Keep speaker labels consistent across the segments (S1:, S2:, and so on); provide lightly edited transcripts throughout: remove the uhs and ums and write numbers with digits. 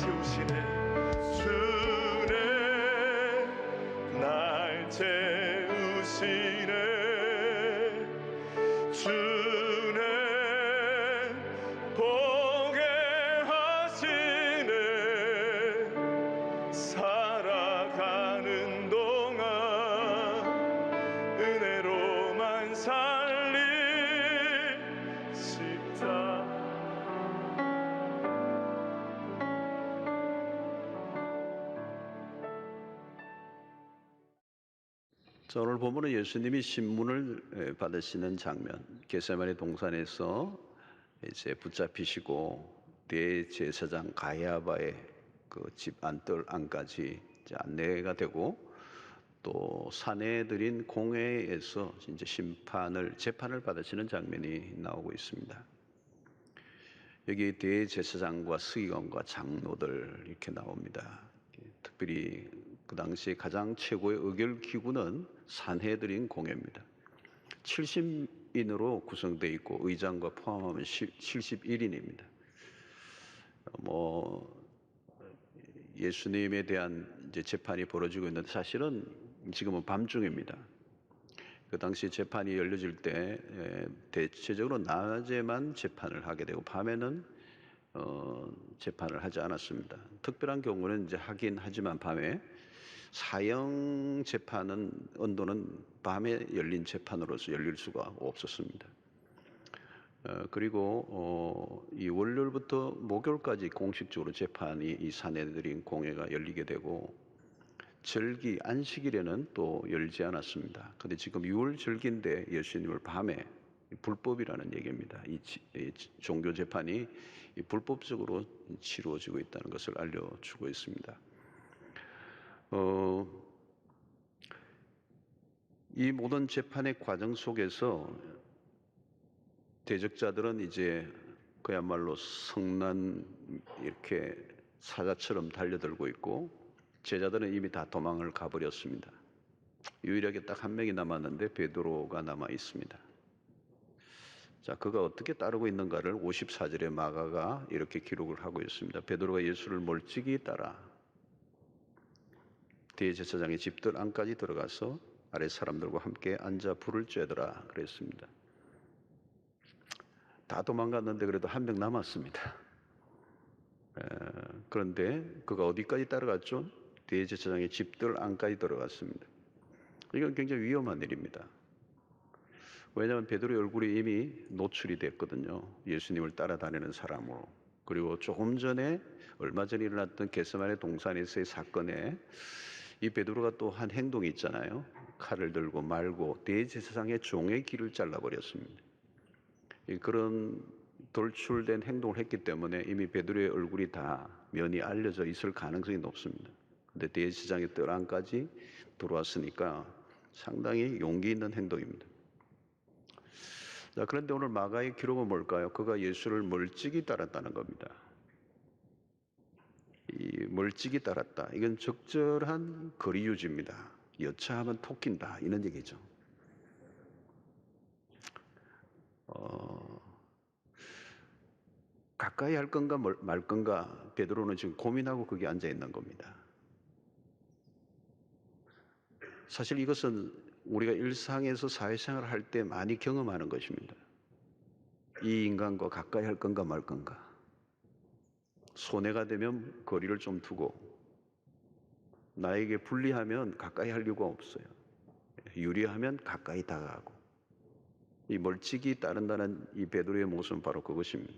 S1: 채우시네 주네 자, 오늘 본문은 예수님이 신문을 받으시는 장면, 겟세마네 동산에서 이제 붙잡히시고 대제사장 가야바의 그 집 안뜰 안까지 이제 안내가 되고, 또 사내들인 공회에서 이제 재판을 받으시는 장면이 나오고 있습니다. 여기 대제사장과 서기관과 장로들 이렇게 나옵니다. 특별히 그 당시에 가장 최고의 의결 기구는 산헤드린 공회입니다. 70인으로 구성되어 있고 의장과 포함하면 71인입니다. 예수님에 대한 이제 재판이 벌어지고 있는데, 사실은 지금은 밤중입니다. 그 당시 재판이 열려질 때 대체적으로 낮에만 재판을 하게 되고 밤에는 재판을 하지 않았습니다. 특별한 경우는 이제 하긴 하지만 밤에 사형 재판은 언도는 밤에 열린 재판으로서 열릴 수가 없었습니다. 그리고 이 월요일부터 목요일까지 공식적으로 재판이 이 사내들인 공회가 열리게 되고, 절기 안식일에는 또 열지 않았습니다. 그런데 지금 6월 절기인데 예수님을 밤에, 불법이라는 얘기입니다. 이 종교 재판이 불법적으로 치루어지고 있다는 것을 알려주고 있습니다. 이 모든 재판의 과정 속에서 대적자들은 이제 그야말로 성난 이렇게 사자처럼 달려들고 있고, 제자들은 이미 다 도망을 가버렸습니다. 유일하게 딱 한 명이 남았는데 베드로가 남아 있습니다. 자, 그가 어떻게 따르고 있는가를 54절에 마가가 이렇게 기록을 하고 있습니다. 베드로가 예수를 멀찍이 따라 대제사장의 집들 안까지 들어가서 아래 사람들과 함께 앉아 불을 쬐더라 그랬습니다. 다 도망갔는데 그래도 한 명 남았습니다. 그런데 그가 어디까지 따라갔죠? 대제사장의 집들 안까지 들어갔습니다. 이건 굉장히 위험한 일입니다. 왜냐하면 베드로의 얼굴이 이미 노출이 됐거든요. 예수님을 따라다니는 사람으로. 그리고 조금 전에, 얼마 전에 일어났던 겟세마네 동산에서의 사건에 이 베드로가 또 한 행동이 있잖아요. 칼을 들고 말고 대제사장의 종의 귀를 잘라버렸습니다. 그런 돌출된 행동을 했기 때문에 이미 베드로의 얼굴이 다 면이 알려져 있을 가능성이 높습니다. 그런데 대제사장의 뜰 안까지 들어왔으니까 상당히 용기 있는 행동입니다. 자, 그런데 오늘 마가의 기록은 뭘까요? 그가 예수를 멀찍이 따랐다는 겁니다. 이 멀찍이 따랐다, 이건 적절한 거리 유지입니다. 여차하면 토낀다, 이런 얘기죠. 가까이 할 건가 말 건가 베드로는 지금 고민하고 거기 앉아 있는 겁니다. 사실 이것은 우리가 일상에서 사회생활을 할 때 많이 경험하는 것입니다. 이 인간과 가까이 할 건가 말 건가. 손해가 되면 거리를 좀 두고, 나에게 불리하면 가까이 할 이유가 없어요. 유리하면 가까이 다가가고. 이 멀찍이 따른다는 이 베드로의 모습은 바로 그것입니다.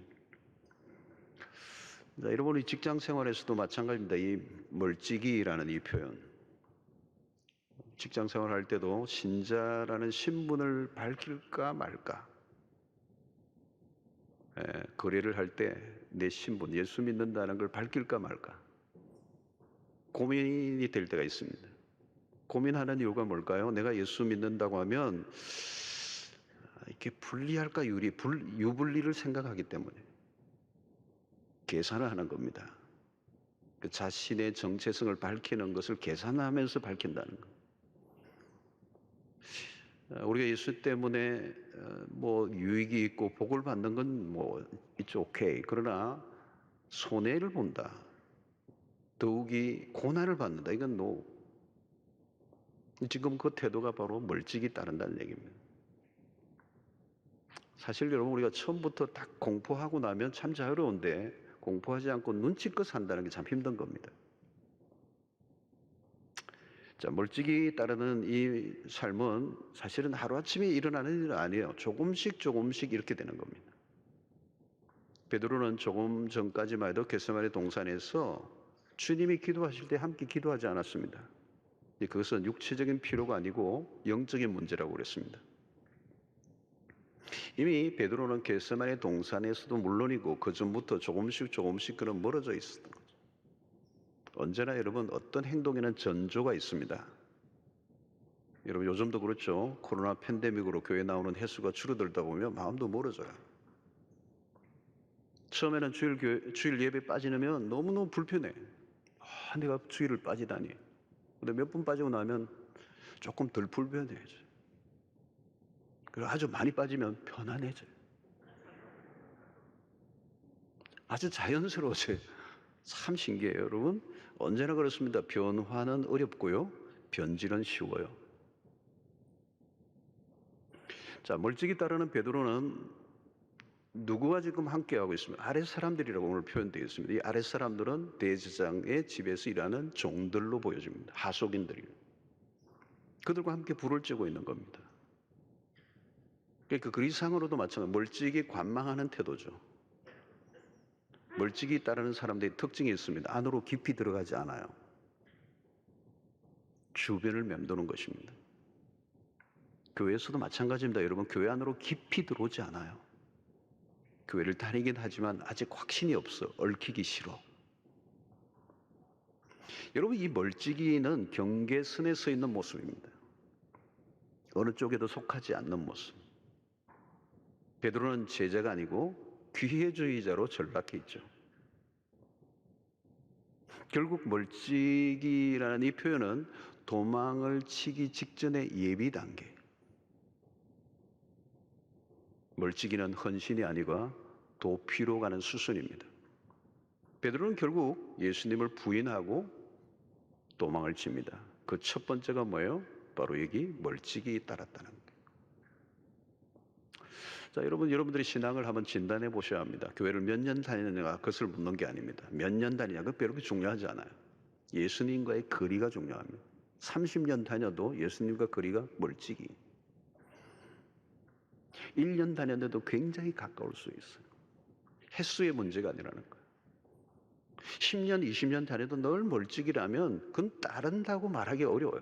S1: 자, 여러분, 이 직장 생활에서도 마찬가지입니다. 이 멀찍이라는 이 표현. 직장 생활할 때도 신자라는 신분을 밝힐까 말까. 거래를 할 때 내 신분, 예수 믿는다는 걸 밝힐까 말까 고민이 될 때가 있습니다. 고민하는 이유가 뭘까요? 내가 예수 믿는다고 하면 이렇게 불리할까 유불리를 생각하기 때문에 계산을 하는 겁니다. 그 자신의 정체성을 밝히는 것을 계산하면서 밝힌다는 것. 우리가 예수 때문에 유익이 있고 복을 받는 건 it's okay. 그러나 손해를 본다, 더욱이 고난을 받는다, 이건 no. 지금 그 태도가 바로 멀찍이 따른다는 얘기입니다. 사실 여러분, 우리가 처음부터 딱 공포하고 나면 참 자유로운데, 공포하지 않고 눈치껏 산다는 게 참 힘든 겁니다. 자, 멀찍이 따르는 이 삶은 사실은 하루아침에 일어나는 일은 아니에요. 조금씩 이렇게 되는 겁니다. 베드로는 조금 전까지만 해도 겟세마네 동산에서 주님이 기도하실 때 함께 기도하지 않았습니다. 그것은 육체적인 필요가 아니고 영적인 문제라고 그랬습니다. 이미 베드로는 겟세마네 동산에서도 물론이고 그 전부터 조금씩 그는 멀어져 있었던 거죠. 언제나 여러분 어떤 행동에는 전조가 있습니다. 여러분 요즘도 그렇죠. 코로나 팬데믹으로 교회 나오는 횟수가 줄어들다 보면 마음도 멀어져요. 처음에는 주일 예배 빠지면 너무너무 불편해. 내가 주일을 빠지다니. 근데 몇 분 빠지고 나면 조금 덜 불편해져. 그리고 아주 많이 빠지면 편안해져요. 아주 자연스러워져요. 참 신기해요, 여러분. 언제나 그렇습니다. 변화는 어렵고요. 변질은 쉬워요. 자, 멀찍이 따르는 베드로는 누구와 지금 함께하고 있습니다. 아랫 사람들이라고 오늘 표현되어 있습니다. 이 아랫 사람들은 대제사장의 집에서 일하는 종들로 보여집니다. 하속인들이에요. 그들과 함께 불을 쬐고 있는 겁니다. 그 그리스상으로도 마찬가지로 멀찍이 관망하는 태도죠. 멀찍이 따르는 사람들의 특징이 있습니다. 안으로 깊이 들어가지 않아요. 주변을 맴도는 것입니다. 교회에서도 마찬가지입니다. 여러분, 교회 안으로 깊이 들어오지 않아요. 교회를 다니긴 하지만 아직 확신이 없어. 얽히기 싫어. 여러분, 이 멀찍이는 경계선에 서 있는 모습입니다. 어느 쪽에도 속하지 않는 모습. 베드로는 제자가 아니고 기회주의자로 전락해 있죠. 결국 멀찍이라는 이 표현은 도망을 치기 직전의 예비 단계. 멀찍이는 헌신이 아니고 도피로 가는 수순입니다. 베드로는 결국 예수님을 부인하고 도망을 칩니다. 그 첫 번째가 뭐예요? 바로 여기 멀찍이 따랐다는 거예요. 자, 여러분들이 신앙을 한번 진단해 보셔야 합니다. 교회를 몇 년 다니느냐가 그것을 묻는 게 아닙니다. 몇 년 다니냐가 별로 중요하지 않아요. 예수님과의 거리가 중요합니다. 30년 다녀도 예수님과 거리가 멀찍이. 1년 다녔는데도 굉장히 가까울 수 있어요. 횟수의 문제가 아니라는 거예요. 10년, 20년 다녀도 늘 멀찍이라면 그건 따른다고 말하기 어려워요.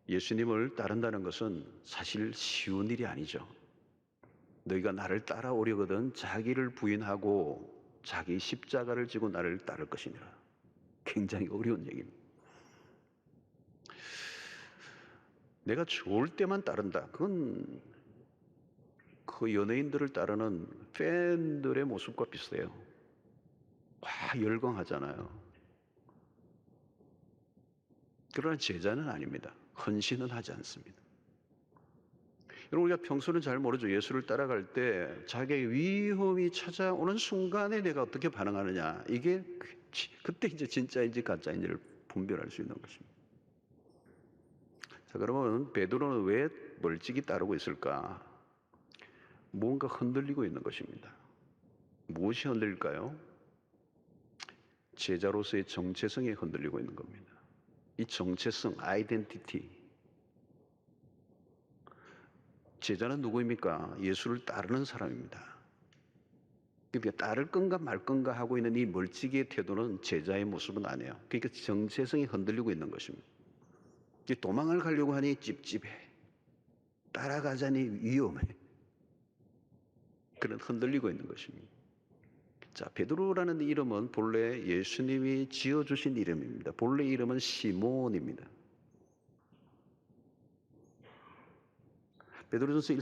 S1: 예수님을 따른다는 것은 사실 쉬운 일이 아니죠. 너희가 나를 따라오려거든 자기를 부인하고 자기 십자가를 지고 나를 따를 것이니라. 굉장히 어려운 얘기입니다. 내가 좋을 때만 따른다. 그건 그 연예인들을 따르는 팬들의 모습과 비슷해요. 와, 열광하잖아요. 그러나 제자는 아닙니다. 헌신은 하지 않습니다. 여러분, 우리가 평소는 잘 모르죠. 예수를 따라갈 때 자기의 위험이 찾아오는 순간에 내가 어떻게 반응하느냐. 이게 그때 이제 진짜인지 가짜인지를 분별할 수 있는 것입니다. 자, 그러면 베드로는 왜 멀찍이 따르고 있을까? 뭔가 흔들리고 있는 것입니다. 무엇이 흔들릴까요? 제자로서의 정체성이 흔들리고 있는 겁니다. 이 정체성, 아이덴티티. 제자는 누구입니까? 예수를 따르는 사람입니다. 그러니까 따를 건가 말 건가 하고 있는 이 멀찍이의 태도는 제자의 모습은 아니에요. 그러니까 정체성이 흔들리고 있는 것입니다. 도망을 가려고 하니 찝찝해. 따라가자니 위험해. 그런 흔들리고 있는 것입니다. 자, 베드로라는 이름은 본래 예수님이 지어주신 이름입니다. 본래 이름은 시몬입니다. 베드로전서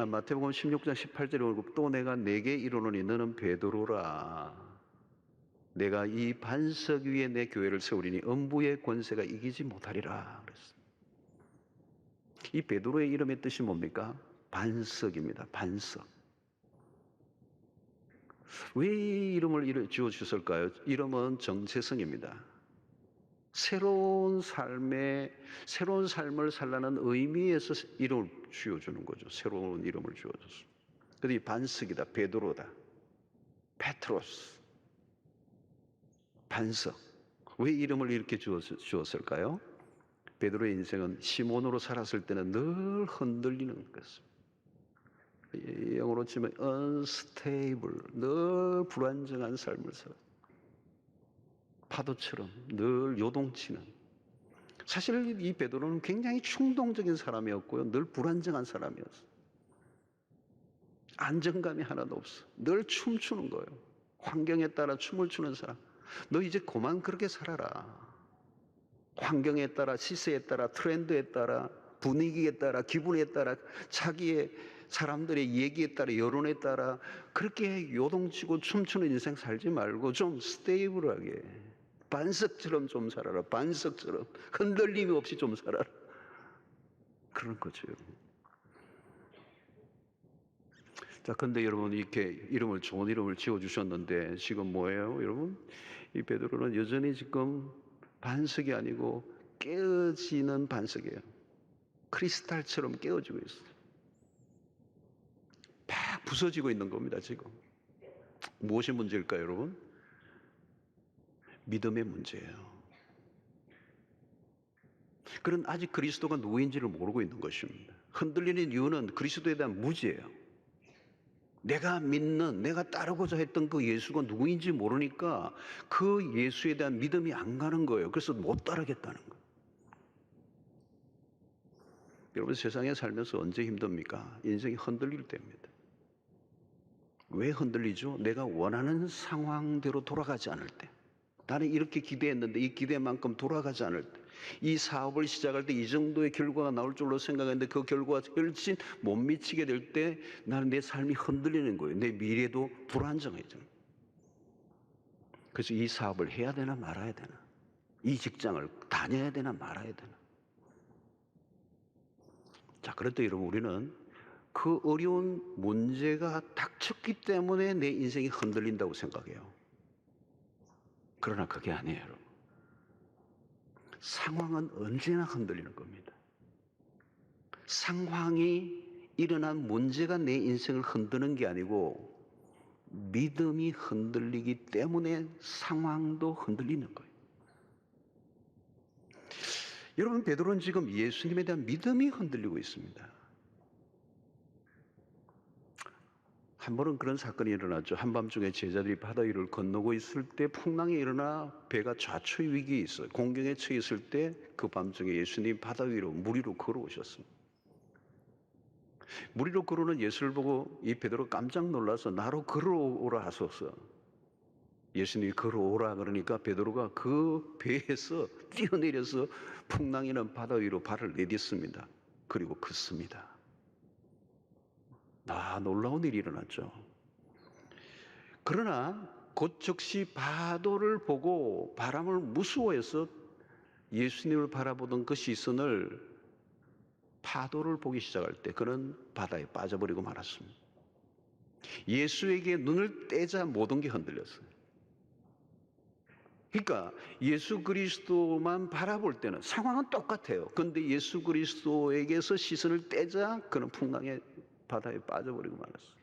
S1: 마태복음 16장 18절에 보고 또 내가 네게 이르노니 너는 베드로라. 내가 이 반석 위에 내 교회를 세우리니 음부의 권세가 이기지 못하리라 그랬습니다. 이 베드로의 이름의 뜻이 뭡니까? 반석입니다. 반석. 왜 이 이름을 지어주셨을까요? 이름은 정체성입니다. 새로운 삶을 살라는 의미에서 이름을 지어주는 거죠. 새로운 이름을 지어줬습니다. 그래서 이 반석이다. 베드로다. 페트로스. 반석. 왜 이름을 이렇게 주었을까요? 베드로의 인생은 시몬으로 살았을 때는 늘 흔들리는 것입니다. 영어로 치면 unstable, 늘 불안정한 삶을 살아. 파도처럼 늘 요동치는. 사실 이 베드로는 굉장히 충동적인 사람이었고요. 늘 불안정한 사람이었어요. 안정감이 하나도 없어. 늘 춤추는 거예요. 환경에 따라 춤을 추는 사람. 너 이제 그만 그렇게 살아라. 환경에 따라, 시세에 따라, 트렌드에 따라, 분위기에 따라, 기분에 따라, 자기의 사람들의 얘기에 따라, 여론에 따라 그렇게 요동치고 춤추는 인생 살지 말고 좀 스테이블하게 반석처럼 좀 살아라. 반석처럼 흔들림이 없이 좀 살아라. 그런 거죠. 자, 근데 여러분 이렇게 좋은 이름을 지어주셨는데 지금 뭐예요, 여러분? 이 베드로는 여전히 지금 반석이 아니고 깨어지는 반석이에요. 크리스탈처럼 깨어지고 있어요. 팍 부서지고 있는 겁니다, 지금. 무엇이 문제일까요, 여러분? 믿음의 문제예요. 그런 아직 그리스도가 누구인지를 모르고 있는 것입니다. 흔들리는 이유는 그리스도에 대한 무지예요. 내가 믿는, 내가 따르고자 했던 그 예수가 누구인지 모르니까 그 예수에 대한 믿음이 안 가는 거예요. 그래서 못 따르겠다는 거예요. 여러분, 세상에 살면서 언제 힘듭니까? 인생이 흔들릴 때입니다. 왜 흔들리죠? 내가 원하는 상황대로 돌아가지 않을 때. 나는 이렇게 기대했는데 이 기대만큼 돌아가지 않을 때. 이 사업을 시작할 때 이 정도의 결과가 나올 줄로 생각했는데 그 결과가 훨씬 못 미치게 될 때 나는 내 삶이 흔들리는 거예요. 내 미래도 불안정해져. 그래서 이 사업을 해야 되나 말아야 되나? 이 직장을 다녀야 되나 말아야 되나? 자, 그럴 때 여러분, 우리는 그 어려운 문제가 닥쳤기 때문에 내 인생이 흔들린다고 생각해요. 그러나 그게 아니에요, 여러분. 상황은 언제나 흔들리는 겁니다. 상황이 일어난 문제가 내 인생을 흔드는 게 아니고 믿음이 흔들리기 때문에 상황도 흔들리는 거예요. 여러분, 베드로는 지금 예수님에 대한 믿음이 흔들리고 있습니다. 한 번은 그런 사건이 일어났죠. 한밤중에 제자들이 바다 위를 건너고 있을 때 풍랑이 일어나 배가 좌초의 위기에 있어요. 공경에 처해 있을 때 그 밤중에 예수님이 바다 위로 물 위로 걸어오셨습니다. 물 위로 걸어오는 예수를 보고 이 베드로 깜짝 놀라서 나로 걸어오라 하소서. 예수님이 걸어오라 그러니까 베드로가 그 배에서 뛰어내려서 풍랑이는 바다 위로 발을 내딛습니다. 그리고 걷습니다. 놀라운 일이 일어났죠. 그러나 곧 즉시 파도를 보고 바람을 무서워해서 예수님을 바라보던 그 시선을 파도를 보기 시작할 때 그는 바다에 빠져버리고 말았습니다. 예수에게 눈을 떼자 모든 게 흔들렸어요. 그러니까 예수 그리스도만 바라볼 때는 상황은 똑같아요. 그런데 예수 그리스도에게서 시선을 떼자 그는 풍랑의 바다에 빠져버리고 말았어요.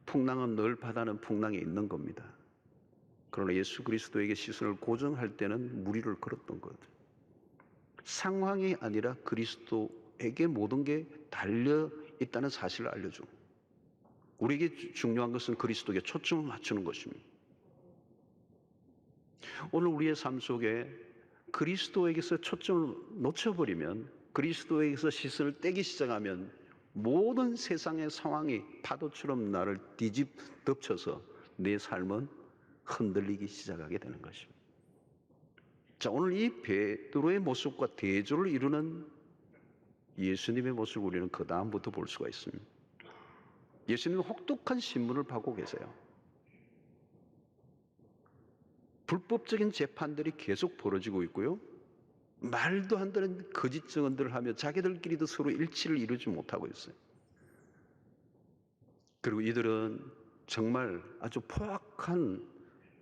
S1: 풍랑은 늘 바다는 풍랑에 있는 겁니다. 그러나 예수 그리스도에게 시선을 고정할 때는 물 위를 걸었던 거죠. 상황이 아니라 그리스도에게 모든 게 달려 있다는 사실을 알려줘. 우리에게 중요한 것은 그리스도에게 초점을 맞추는 것입니다. 오늘 우리의 삶 속에 그리스도에게서 초점을 놓쳐버리면, 그리스도에게서 시선을 떼기 시작하면 모든 세상의 상황이 파도처럼 나를 덮쳐서 내 삶은 흔들리기 시작하게 되는 것입니다. 자, 오늘 이 베드로의 모습과 대조를 이루는 예수님의 모습을 우리는 그 다음부터 볼 수가 있습니다. 예수님은 혹독한 신문을 받고 계세요. 불법적인 재판들이 계속 벌어지고 있고요. 말도 안 되는 거짓 증언들을 하며 자기들끼리도 서로 일치를 이루지 못하고 있어요. 그리고 이들은 정말 아주 포악한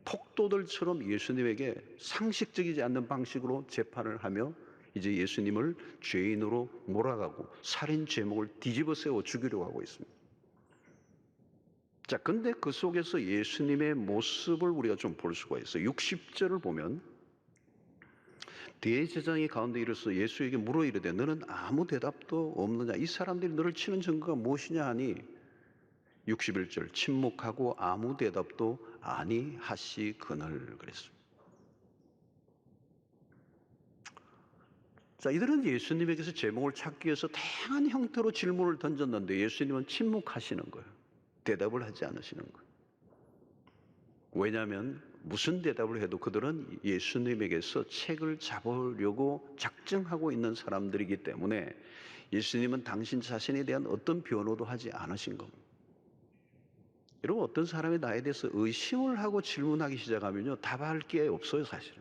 S1: 폭도들처럼 예수님에게 상식적이지 않는 방식으로 재판을 하며 이제 예수님을 죄인으로 몰아가고 살인 죄목을 뒤집어 세워 죽이려고 하고 있습니다. 자, 근데 그 속에서 예수님의 모습을 우리가 좀 볼 수가 있어요. 60절을 보면 대제사장이 가운데 일어서 예수에게 물어 이르되 너는 아무 대답도 없느냐? 이 사람들이 너를 치는 증거가 무엇이냐 하니 61절 침묵하고 아무 대답도 아니하시거늘 그랬습니다. 자, 이들은 예수님에게서 제목을 찾기 위해서 다양한 형태로 질문을 던졌는데 예수님은 침묵하시는 거예요. 대답을 하지 않으시는 거예요. 왜냐하면 무슨 대답을 해도 그들은 예수님에게서 책을 잡으려고 작정하고 있는 사람들이기 때문에 예수님은 당신 자신에 대한 어떤 변호도 하지 않으신 겁니다. 여러분, 어떤 사람이 나에 대해서 의심을 하고 질문하기 시작하면요, 답할 게 없어요, 사실은.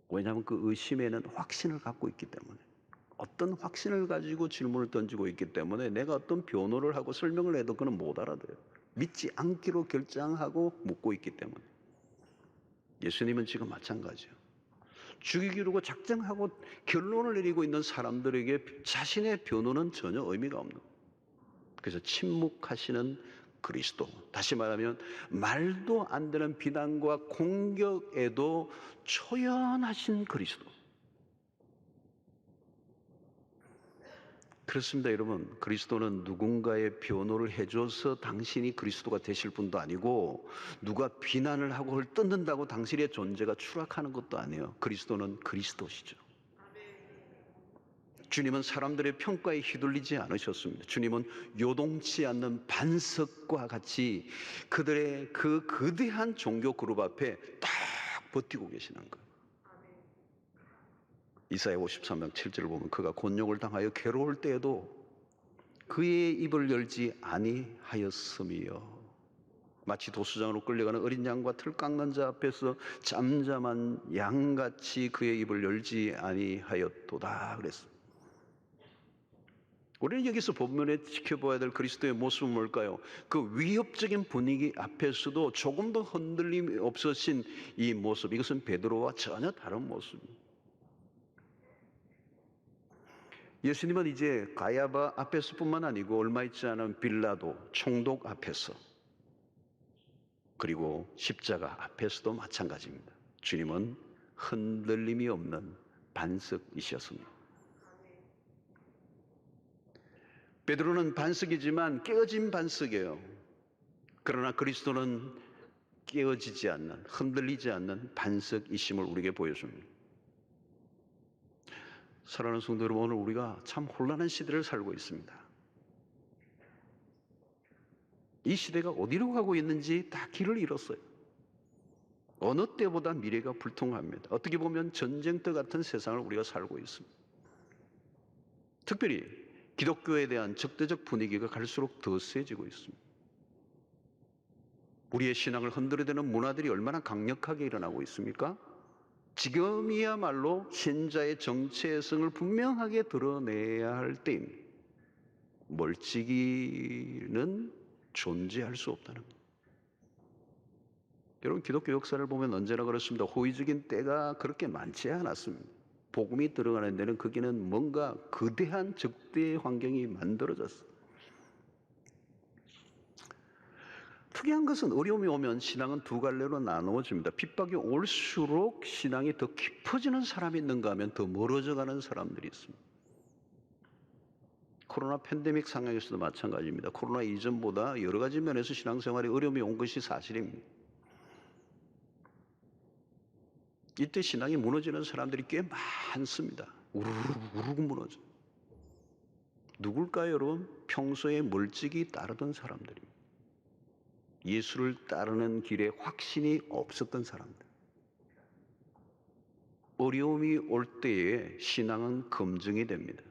S1: 왜냐하면 그 의심에는 확신을 갖고 있기 때문에, 어떤 확신을 가지고 질문을 던지고 있기 때문에 내가 어떤 변호를 하고 설명을 해도 그는 못 알아들어요. 믿지 않기로 결정하고 묻고 있기 때문에. 예수님은 지금 마찬가지예요. 죽이기로 작정하고 결론을 내리고 있는 사람들에게 자신의 변호는 전혀 의미가 없는 거예요. 그래서 침묵하시는 그리스도, 다시 말하면 말도 안 되는 비난과 공격에도 초연하신 그리스도. 그렇습니다, 여러분. 그리스도는 누군가의 변호를 해줘서 당신이 그리스도가 되실 분도 아니고, 누가 비난을 하고 헐뜯는다고 당신의 존재가 추락하는 것도 아니에요. 그리스도는 그리스도시죠. 주님은 사람들의 평가에 휘둘리지 않으셨습니다. 주님은 요동치 않는 반석과 같이 그들의 그 거대한 종교 그룹 앞에 딱 버티고 계시는 거예요. 이사야 53장 7절을 보면 그가 곤욕을 당하여 괴로울 때에도 그의 입을 열지 아니하였으며, 마치 도수장으로 끌려가는 어린 양과 틀 깎는 자 앞에서 잠잠한 양같이 그의 입을 열지 아니하였도다 그랬습니다. 우리는 여기서 본문에 지켜봐야 될 그리스도의 모습은 뭘까요? 그 위협적인 분위기 앞에서도 조금 더 흔들림이 없으신 이 모습, 이것은 베드로와 전혀 다른 모습입니다. 예수님은 이제 가야바 앞에서뿐만 아니고 얼마 있지 않은 빌라도 총독 앞에서, 그리고 십자가 앞에서도 마찬가지입니다. 주님은 흔들림이 없는 반석이셨습니다. 베드로는 반석이지만 깨어진 반석이에요. 그러나 그리스도는 깨어지지 않는, 흔들리지 않는 반석이심을 우리에게 보여줍니다. 사랑하는 성도 여러분, 오늘 우리가 참 혼란한 시대를 살고 있습니다. 이 시대가 어디로 가고 있는지 다 길을 잃었어요. 어느 때보다 미래가 불통합니다. 어떻게 보면 전쟁터 같은 세상을 우리가 살고 있습니다. 특별히 기독교에 대한 적대적 분위기가 갈수록 더 세지고 있습니다. 우리의 신앙을 흔들어대는 문화들이 얼마나 강력하게 일어나고 있습니까? 지금이야말로 신자의 정체성을 분명하게 드러내야 할 때입니다. 멀찍이는 존재할 수 없다는 것. 여러분, 기독교 역사를 보면 언제나 그렇습니다. 호의적인 때가 그렇게 많지 않았습니다. 복음이 들어가는 데는 거기는 뭔가 거대한 적대 환경이 만들어졌어요. 특이한 것은 어려움이 오면 신앙은 두 갈래로 나누어집니다. 핍박이 올수록 신앙이 더 깊어지는 사람이 있는가 하면 더 멀어져가는 사람들이 있습니다. 코로나 팬데믹 상황에서도 마찬가지입니다. 코로나 이전보다 여러 가지 면에서 신앙생활에 어려움이 온 것이 사실입니다. 이때 신앙이 무너지는 사람들이 꽤 많습니다. 우르르 무너져. 누굴까요, 여러분? 평소에 멀찍이 따르던 사람들입니다. 예수를 따르는 길에 확신이 없었던 사람들. 어려움이 올 때에 신앙은 검증이 됩니다.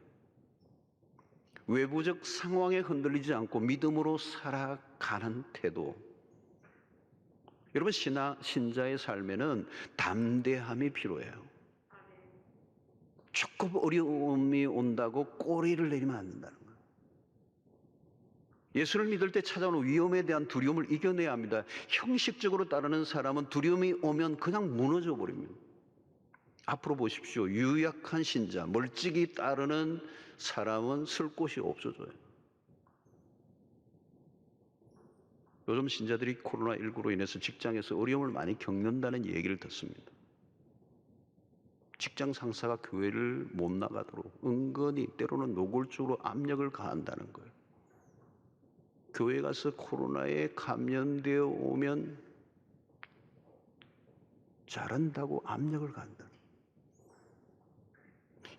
S1: 외부적 상황에 흔들리지 않고 믿음으로 살아가는 태도. 여러분, 신자의 삶에는 담대함이 필요해요. 조금 어려움이 온다고 꼬리를 내리면 안 된다는 거예요. 예수를 믿을 때 찾아오는 위험에 대한 두려움을 이겨내야 합니다. 형식적으로 따르는 사람은 두려움이 오면 그냥 무너져 버립니다. 앞으로 보십시오. 유약한 신자, 멀찍이 따르는 사람은 쓸 곳이 없어져요. 요즘 신자들이 코로나19로 인해서 직장에서 어려움을 많이 겪는다는 얘기를 듣습니다. 직장 상사가 교회를 못 나가도록 은근히 때로는 노골적으로 압력을 가한다는 거예요. 교회 가서 코로나에 감염되어 오면 잘한다고 압력을 가한다.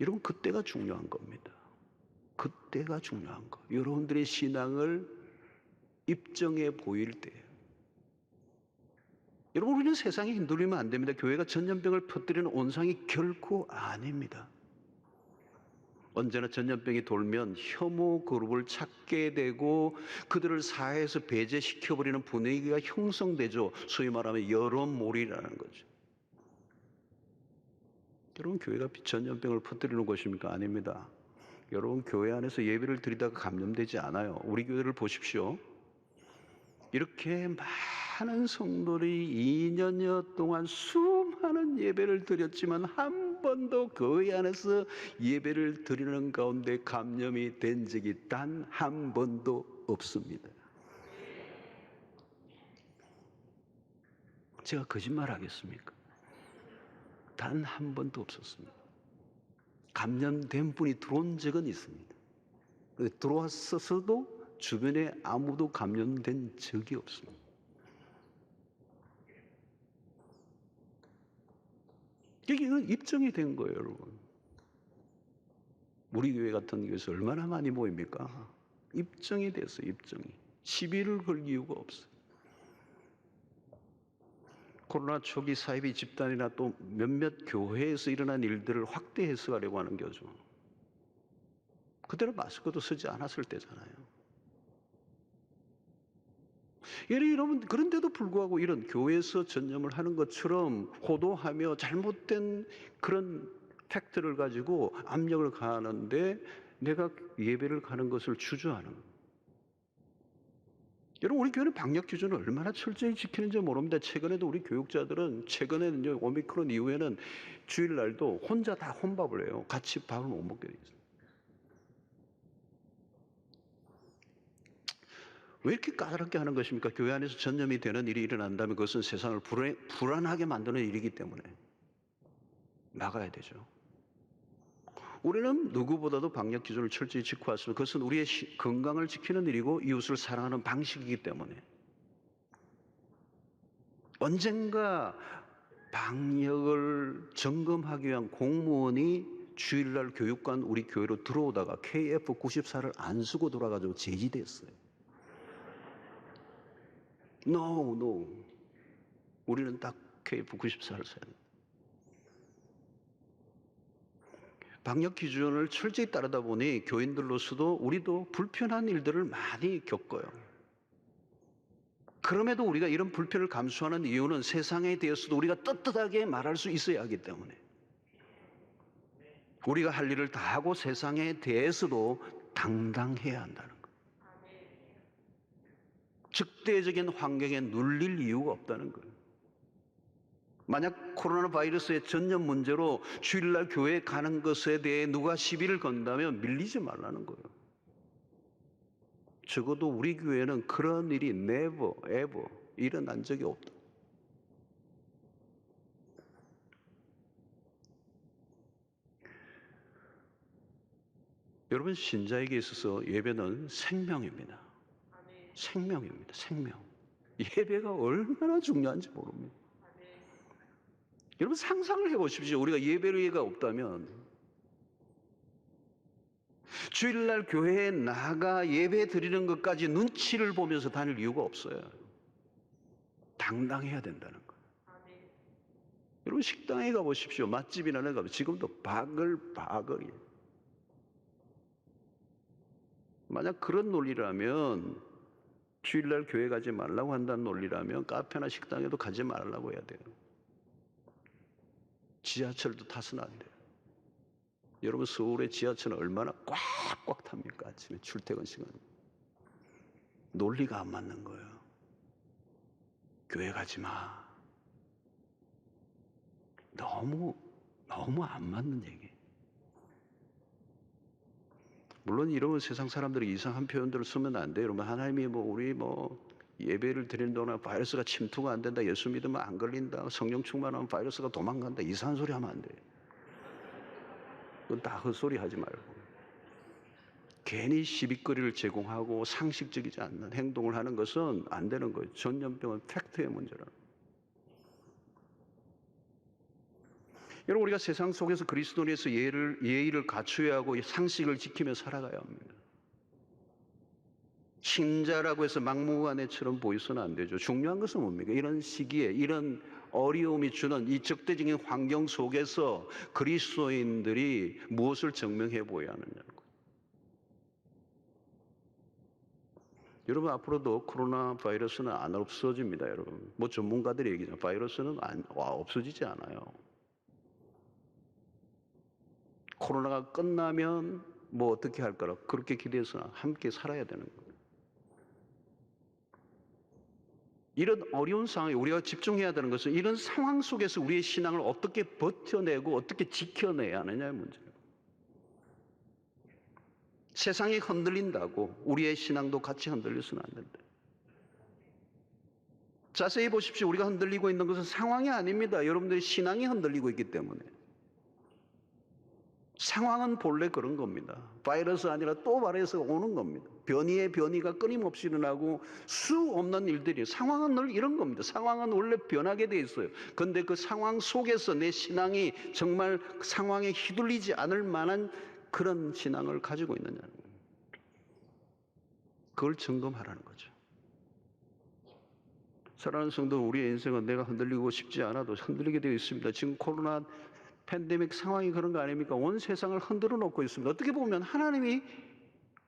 S1: 여러분, 그때가 중요한 겁니다. 그때가 중요한 거. 여러분들의 신앙을 입증해 보일 때. 여러분, 우리는 세상에 흔들리면 안 됩니다. 교회가 전염병을 퍼뜨리는 온상이 결코 아닙니다. 언제나 전염병이 돌면 혐오 그룹을 찾게 되고 그들을 사회에서 배제시켜버리는 분위기가 형성되죠. 소위 말하면 여론몰이라는 거죠. 여러분, 교회가 전염병을 퍼뜨리는 것입니까? 아닙니다. 여러분, 교회 안에서 예배를 드리다가 감염되지 않아요. 우리 교회를 보십시오. 이렇게 많은 성도들이 2년여 동안 수많은 예배를 드렸지만 한 번도 교회 안에서 예배를 드리는 가운데 감염이 된 적이 단 한 번도 없습니다. 제가 거짓말하겠습니까? 단 한 번도 없었습니다. 감염된 분이 들어온 적은 있습니다. 들어왔어도 주변에 아무도 감염된 적이 없습니다. 이건 입증이 된 거예요, 여러분. 우리 교회 같은 교회에서 얼마나 많이 모입니까? 입증이 됐어요, 입증이. 시비를 걸 이유가 없어요. 코로나 초기 사이비 집단이나 또 몇몇 교회에서 일어난 일들을 확대 해석하려고 하는 거죠. 그때는 마스크도 쓰지 않았을 때잖아요. 여러분, 그런데도 불구하고 이런 교회에서 전염을 하는 것처럼 호도하며 잘못된 그런 팩트를 가지고 압력을 가하는데 내가 예배를 가는 것을 주저하는 거예요. 여러분, 우리 교회는 방역 기준을 얼마나 철저히 지키는지 모릅니다. 최근에도 우리 교육자들은 최근에는 오미크론 이후에는 주일날도 혼자 다 혼밥을 해요. 같이 밥을 못 먹게 돼 있어요. 왜 이렇게 까다롭게 하는 것입니까? 교회 안에서 전염이 되는 일이 일어난다면 그것은 세상을 불안하게 만드는 일이기 때문에 막아야 되죠. 우리는 누구보다도 방역 기준을 철저히 지키고 왔습니다. 그것은 우리의 건강을 지키는 일이고 이웃을 사랑하는 방식이기 때문에 언젠가 방역을 점검하기 위한 공무원이 주일날 교육관 우리 교회로 들어오다가 KF94를 안 쓰고 돌아가지고 제지됐어요. No. 우리는 딱 KF94를 써야 돼요. 방역 기준을 철저히 따르다 보니 교인들로서도 우리도 불편한 일들을 많이 겪어요. 그럼에도 우리가 이런 불편을 감수하는 이유는 세상에 대해서도 우리가 떳떳하게 말할 수 있어야 하기 때문에 우리가 할 일을 다 하고 세상에 대해서도 당당해야 한다는 거예요. 적대적인 환경에 눌릴 이유가 없다는 거예요. 만약 코로나 바이러스의 전염 문제로 주일날 교회에 가는 것에 대해 누가 시비를 건다면 밀리지 말라는 거예요. 적어도 우리 교회는 그런 일이 never, ever 일어난 적이 없다. 여러분, 신자에게 있어서 예배는 생명입니다. 생명입니다. 생명. 예배가 얼마나 중요한지 모릅니다. 여러분, 상상을 해보십시오. 우리가 예배가 없다면 주일날 교회에 나가 예배 드리는 것까지 눈치를 보면서 다닐 이유가 없어요. 당당해야 된다는 거예요. 여러분, 식당에 가보십시오. 맛집이나 가보십시오. 지금도 바글바글이에요. 만약 그런 논리라면 주일날 교회 가지 말라고 한다는 논리라면 카페나 식당에도 가지 말라고 해야 돼요. 지하철도 타서는 안 돼요. 여러분, 서울의 지하철은 얼마나 꽉꽉 탑니까? 아침에 출퇴근 시간. 논리가 안 맞는 거예요. 교회 가지 마. 너무 안 맞는 얘기. 물론 이러면 세상 사람들이 이상한 표현들을 쓰면 안 돼요. 여러분, 하나님이 우리 예배를 드리는 동안 바이러스가 침투가 안 된다. 예수 믿으면 안 걸린다. 성령 충만하면 바이러스가 도망간다. 이상한 소리 하면 안 돼요. 그건 다 헛소리 하지 말고. 괜히 시비거리를 제공하고 상식적이지 않는 행동을 하는 것은 안 되는 거예요. 전염병은 팩트의 문제라는 거예요. 여러분, 우리가 세상 속에서 그리스도인에서 예의를 갖춰야 하고 상식을 지키며 살아가야 합니다. 신자라고 해서 막무가내처럼 보이서는 안 되죠. 중요한 것은 뭡니까? 이런 시기에 이런 어려움이 주는 이 적대적인 환경 속에서 그리스도인들이 무엇을 증명해 보여야 하느냐고. 여러분, 앞으로도 코로나 바이러스는 안 없어집니다. 여러분, 뭐 전문가들이 얘기죠. 바이러스는 없어지지 않아요. 코로나가 끝나면 뭐 어떻게 할 거라 그렇게 기대해서 함께 살아야 되는 거예요. 이런 어려운 상황에 우리가 집중해야 되는 것은 이런 상황 속에서 우리의 신앙을 어떻게 버텨내고 어떻게 지켜내야 하느냐의 문제예요. 세상이 흔들린다고 우리의 신앙도 같이 흔들려서는 안 된다. 자세히 보십시오. 우리가 흔들리고 있는 것은 상황이 아닙니다. 여러분들의 신앙이 흔들리고 있기 때문에. 상황은 본래 그런 겁니다. 바이러스 아니라 또 바이러스가 오는 겁니다. 변이의 변이가 끊임없이 일어나고 수 없는 일들이, 상황은 늘 이런 겁니다. 상황은 원래 변하게 돼 있어요. 그런데 그 상황 속에서 내 신앙이 정말 상황에 휘둘리지 않을 만한 그런 신앙을 가지고 있느냐는 거예요. 그걸 점검하라는 거죠. 사랑하는 성도, 우리의 인생은 내가 흔들리고 싶지 않아도 흔들리게 되어 있습니다. 지금 코로나 팬데믹 상황이 그런 거 아닙니까? 온 세상을 흔들어 놓고 있습니다. 어떻게 보면 하나님이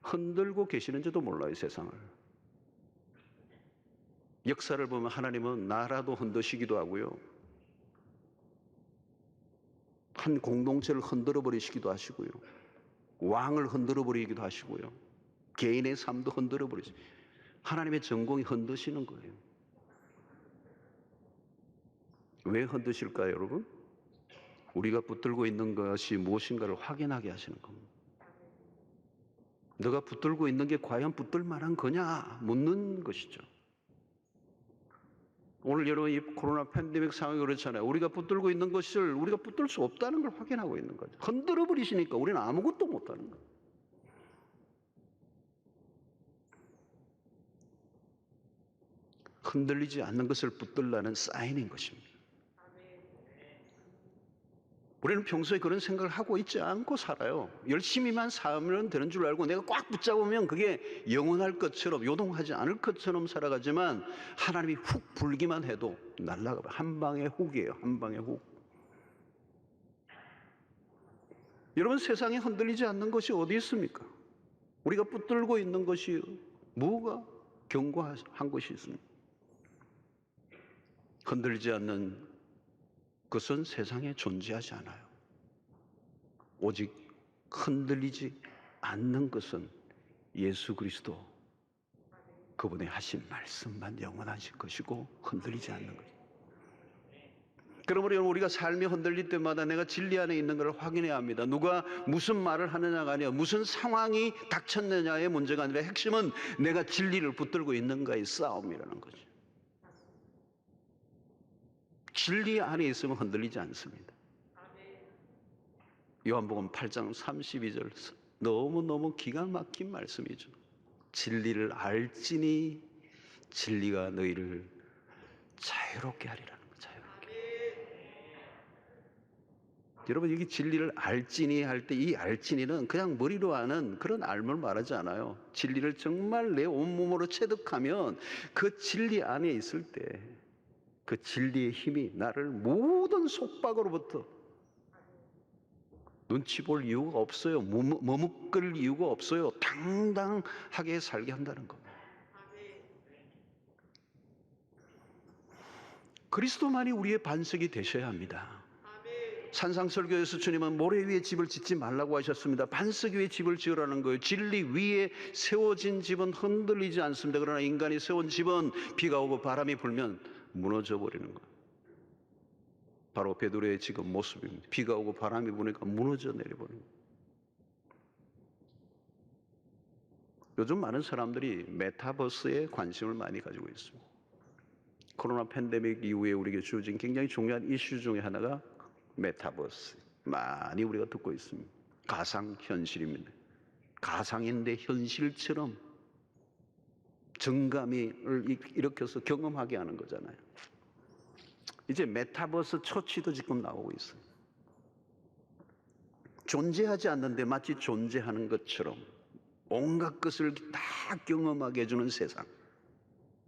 S1: 흔들고 계시는지도 몰라요, 세상을. 역사를 보면 하나님은 나라도 흔드시기도 하고요. 한 공동체를 흔들어 버리시기도 하시고요. 왕을 흔들어 버리기도 하시고요. 개인의 삶도 흔들어 버리시고, 하나님의 전공이 흔드시는 거예요. 왜 흔드실까요, 여러분? 우리가 붙들고 있는 것이 무엇인가를 확인하게 하시는 겁니다. 너가 붙들고 있는 게 과연 붙들 만한 거냐 묻는 것이죠. 오늘 여러분, 이 코로나 팬데믹 상황이 그렇잖아요. 우리가 붙들고 있는 것을 우리가 붙들 수 없다는 걸 확인하고 있는 거죠. 흔들어 버리시니까 우리는 아무것도 못하는 거예요. 흔들리지 않는 것을 붙들라는 사인인 것입니다. 우리는 평소에 그런 생각을 하고 있지 않고 살아요. 열심히만 살면 되는 줄 알고 내가 꽉 붙잡으면 그게 영원할 것처럼, 요동하지 않을 것처럼 살아가지만 하나님이 훅 불기만 해도 날아가. 한 방의 훅이에요. 한 방의 훅. 여러분, 세상에 흔들리지 않는 것이 어디 있습니까? 우리가 붙들고 있는 것이 뭐가 견고한 것이 있습니까? 흔들리지 않는 그것은 세상에 존재하지 않아요. 오직 흔들리지 않는 것은 예수 그리스도, 그분의 하신 말씀만 영원하신 것이고 흔들리지 않는 거예요. 그러므로 우리가 삶이 흔들릴 때마다 내가 진리 안에 있는 것을 확인해야 합니다. 누가 무슨 말을 하느냐가 아니라 무슨 상황이 닥쳤느냐의 문제가 아니라 핵심은 내가 진리를 붙들고 있는가의 싸움이라는 거죠. 진리 안에 있으면 흔들리지 않습니다. 요한복음 8장 32절, 너무너무 기가 막힌 말씀이죠. 진리를 알지니 진리가 너희를 자유롭게 하리라는 거예요. 자유롭게. 여러분, 여기 진리를 알지니 할 때 이 알지니는 그냥 머리로 아는 그런 알을 말하지 않아요. 진리를 정말 내 온몸으로 체득하면 그 진리 안에 있을 때 그 진리의 힘이 나를 모든 속박으로부터 눈치 볼 이유가 없어요. 머뭇거릴 이유가 없어요. 당당하게 살게 한다는 겁니다. 그리스도만이 우리의 반석이 되셔야 합니다. 산상설교에서 주님은 모래 위에 집을 짓지 말라고 하셨습니다. 반석 위에 집을 지으라는 거예요. 진리 위에 세워진 집은 흔들리지 않습니다. 그러나 인간이 세운 집은 비가 오고 바람이 불면 무너져 버리는 거예요. 바로 베드로의 지금 모습입니다. 비가 오고 바람이 부니까 무너져 내려버리는 거예요. 요즘 많은 사람들이 메타버스에 관심을 많이 가지고 있습니다. 코로나 팬데믹 이후에 우리에게 주어진 굉장히 중요한 이슈 중에 하나가 메타버스. 많이 우리가 듣고 있습니다. 가상현실입니다. 가상인데 현실처럼 정감을 일으켜서 경험하게 하는 거잖아요. 이제 메타버스 초치도 지금 나오고 있어요. 존재하지 않는데 마치 존재하는 것처럼 온갖 것을 다 경험하게 해주는 세상.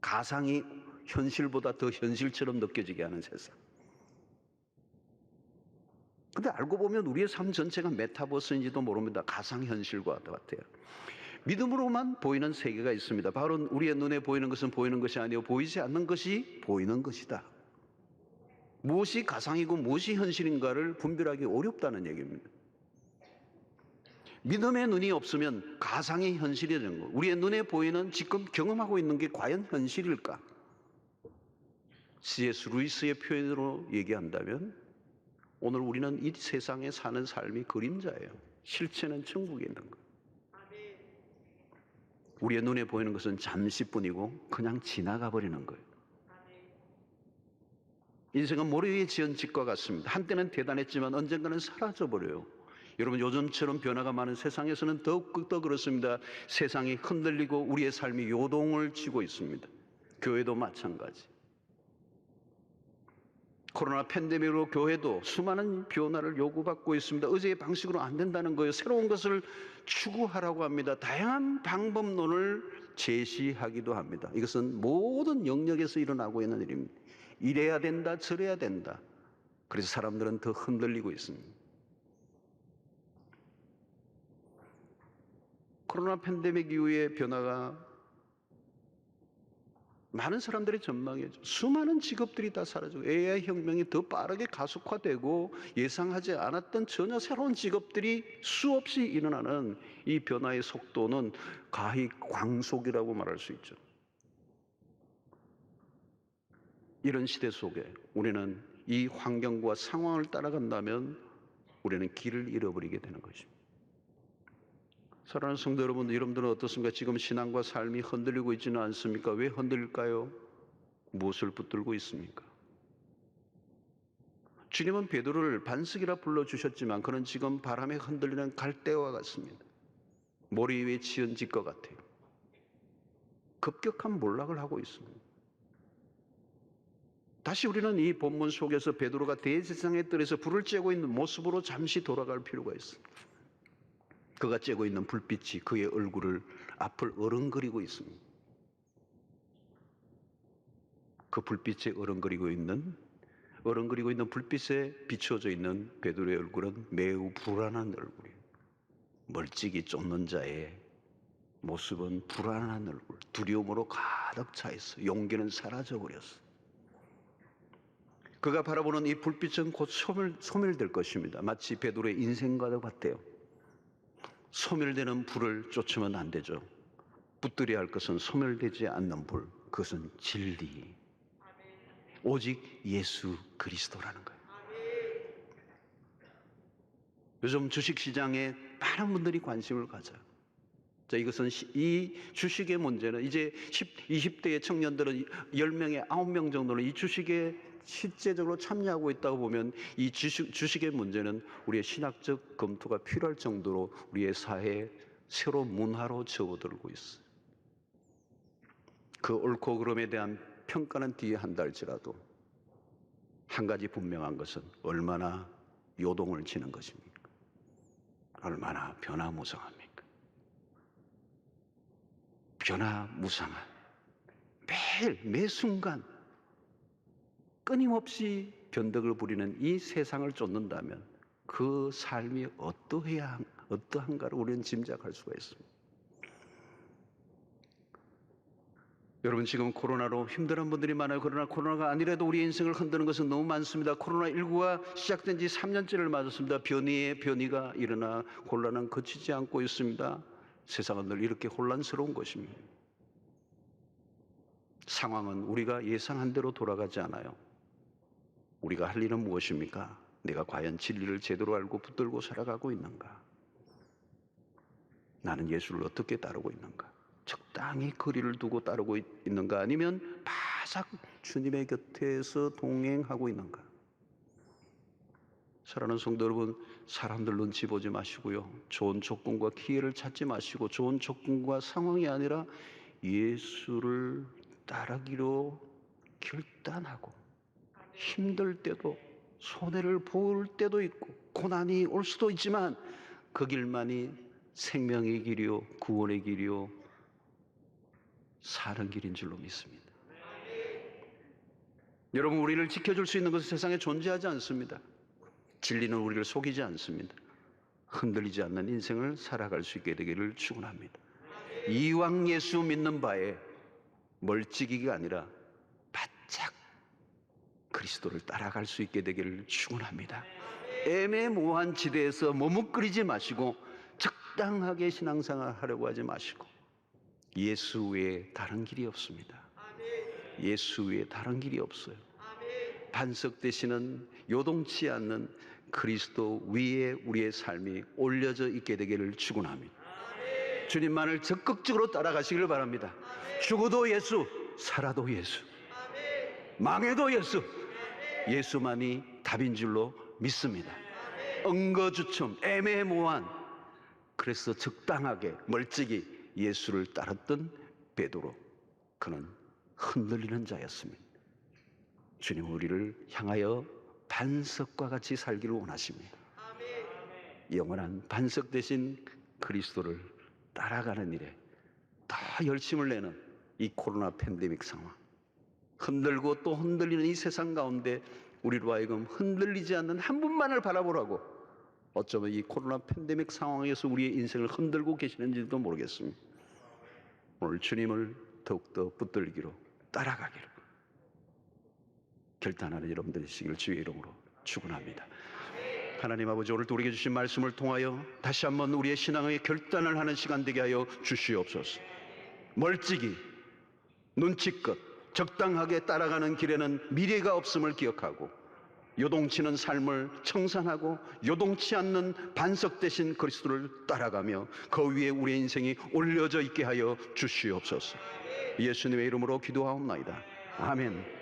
S1: 가상이 현실보다 더 현실처럼 느껴지게 하는 세상. 근데 알고 보면 우리의 삶 전체가 메타버스인지도 모릅니다. 가상현실과 같아요. 믿음으로만 보이는 세계가 있습니다. 바로 우리의 눈에 보이는 것은 보이는 것이 아니고 보이지 않는 것이 보이는 것이다. 무엇이 가상이고 무엇이 현실인가를 분별하기 어렵다는 얘기입니다. 믿음의 눈이 없으면 가상이 현실이 되는 거. 우리의 눈에 보이는 지금 경험하고 있는 게 과연 현실일까? C.S. 루이스의 표현으로 얘기한다면 오늘 우리는 이 세상에 사는 삶이 그림자예요. 실체는 천국에 있는 거예요. 우리의 눈에 보이는 것은 잠시뿐이고 그냥 지나가 버리는 거예요. 인생은 모래 위에 지은 집과 같습니다. 한때는 대단했지만 언젠가는 사라져 버려요. 여러분, 요즘처럼 변화가 많은 세상에서는 더욱 그렇습니다. 세상이 흔들리고 우리의 삶이 요동을 치고 있습니다. 교회도 마찬가지. 코로나 팬데믹으로 교회도 수많은 변화를 요구받고 있습니다. 어제의 방식으로 안 된다는 거예요. 새로운 것을 추구하라고 합니다. 다양한 방법론을 제시하기도 합니다. 이것은 모든 영역에서 일어나고 있는 일입니다. 이래야 된다, 저래야 된다. 그래서 사람들은 더 흔들리고 있습니다. 코로나 팬데믹 이후의 변화가 많은 사람들의 전망이죠. 수많은 직업들이 다 사라지고 AI 혁명이 더 빠르게 가속화되고 예상하지 않았던 전혀 새로운 직업들이 수없이 일어나는 이 변화의 속도는 가히 광속이라고 말할 수 있죠. 이런 시대 속에 우리는 이 환경과 상황을 따라간다면 우리는 길을 잃어버리게 되는 것입니다. 사랑하는 성도 여러분, 여러분들은 어떻습니까? 지금 신앙과 삶이 흔들리고 있지는 않습니까? 왜 흔들릴까요? 무엇을 붙들고 있습니까? 주님은 베드로를 반석이라 불러주셨지만 그는 지금 바람에 흔들리는 갈대와 같습니다. 모래 위에 지은 집과 같아요. 급격한 몰락을 하고 있습니다. 다시 우리는 이 본문 속에서 베드로가 대제사장의 뜰에서 불을 쬐고 있는 모습으로 잠시 돌아갈 필요가 있습니다. 그가 쬐고 있는 불빛이 그의 얼굴을 앞을 어른거리고 있습니다. 그 불빛에 어른거리고 있는 불빛에 비춰져 있는 베드로의 얼굴은 매우 불안한 얼굴이에요. 멀찍이 쫓는 자의 모습은 불안한 얼굴, 두려움으로 가득 차 있어. 용기는 사라져 버렸어. 그가 바라보는 이 불빛은 곧 소멸될 것입니다. 마치 베드로의 인생과도 같대요. 소멸되는 불을 쫓으면 안 되죠. 붙들어야 할 것은 소멸되지 않는 불, 그것은 진리, 오직 예수 그리스도라는 거예요. 요즘 주식시장에 많은 분들이 관심을 가져요. 자, 이것은 이 주식의 문제는 이제 20대의 청년들은 10명에 9명 정도는 이 주식에 실제적으로 참여하고 있다고 보면 이 주식의 문제는 우리의 신학적 검토가 필요할 정도로 우리의 사회의 새로운 문화로 접어들고 있어요. 그 옳고 그름에 대한 평가는 뒤에 한다 할지라도 한 가지 분명한 것은 얼마나 요동을 치는 것입니까? 얼마나 변화무쌍합니까? 변화무쌍한 매일 매 순간 끊임없이 변덕을 부리는 이 세상을 쫓는다면 그 삶이 어떠한가를 우리는 짐작할 수가 있습니다. 여러분, 지금 코로나로 힘들은 분들이 많아요. 그러나 코로나가 아니라도 우리 인생을 흔드는 것은 너무 많습니다. 코로나19가 시작된 지 3년째를 맞았습니다. 변이에 변이가 일어나 혼란은 그치지 않고 있습니다. 세상은 늘 이렇게 혼란스러운 것입니다. 상황은 우리가 예상한 대로 돌아가지 않아요. 우리가 할 일은 무엇입니까? 내가 과연 진리를 제대로 알고 붙들고 살아가고 있는가? 나는 예수를 어떻게 따르고 있는가? 적당히 거리를 두고 따르고 있는가? 아니면 바싹 주님의 곁에서 동행하고 있는가? 사랑하는 성도 여러분, 사람들 눈치 보지 마시고요. 좋은 조건과 기회를 찾지 마시고 좋은 조건과 상황이 아니라 예수를 따르기로 결단하고 힘들 때도 손해를 볼 때도 있고 고난이 올 수도 있지만 그 길만이 생명의 길이요 구원의 길이요 사는 길인 줄로 믿습니다. 여러분, 우리를 지켜줄 수 있는 것은 세상에 존재하지 않습니다. 진리는 우리를 속이지 않습니다. 흔들리지 않는 인생을 살아갈 수 있게 되기를 축원합니다. 이왕 예수 믿는 바에 멀찍이가 아니라 바짝 그리스도를 따라갈 수 있게 되기를 축원합니다. 애매모호한 지대에서 머뭇거리지 마시고 적당하게 신앙생활 하려고 하지 마시고 예수 외에 다른 길이 없습니다. 예수 외에 다른 길이 없어요. 반석되시는 요동치 않는 그리스도 위에 우리의 삶이 올려져 있게 되기를 축원합니다. 주님만을 적극적으로 따라가시기를 바랍니다. 죽어도 예수, 살아도 예수, 망해도 예수, 예수만이 답인 줄로 믿습니다. 엉거주춤, 애매모호한, 그래서 적당하게 멀찍이 예수를 따랐던 베드로, 그는 흔들리는 자였습니다. 주님 우리를 향하여 반석과 같이 살기를 원하십니다. 영원한 반석 되신 그리스도를 따라가는 일에 더 열심을 내는 이 코로나 팬데믹 상황, 흔들고 또 흔들리는 이 세상 가운데 우리로 하여금 흔들리지 않는 한 분만을 바라보라고 어쩌면 이 코로나 팬데믹 상황에서 우리의 인생을 흔들고 계시는지도 모르겠습니다. 오늘 주님을 더욱더 붙들기로 따라가기로 결단하는 여러분들 되시기를 주의 이름으로 축원합니다. 하나님 아버지, 오늘도 우리에게 주신 말씀을 통하여 다시 한번 우리의 신앙의 결단을 하는 시간 되게 하여 주시옵소서. 멀찍이 눈치껏 적당하게 따라가는 길에는 미래가 없음을 기억하고 요동치는 삶을 청산하고 요동치 않는 반석 되신 그리스도를 따라가며 그 위에 우리의 인생이 올려져 있게 하여 주시옵소서. 예수님의 이름으로 기도하옵나이다. 아멘.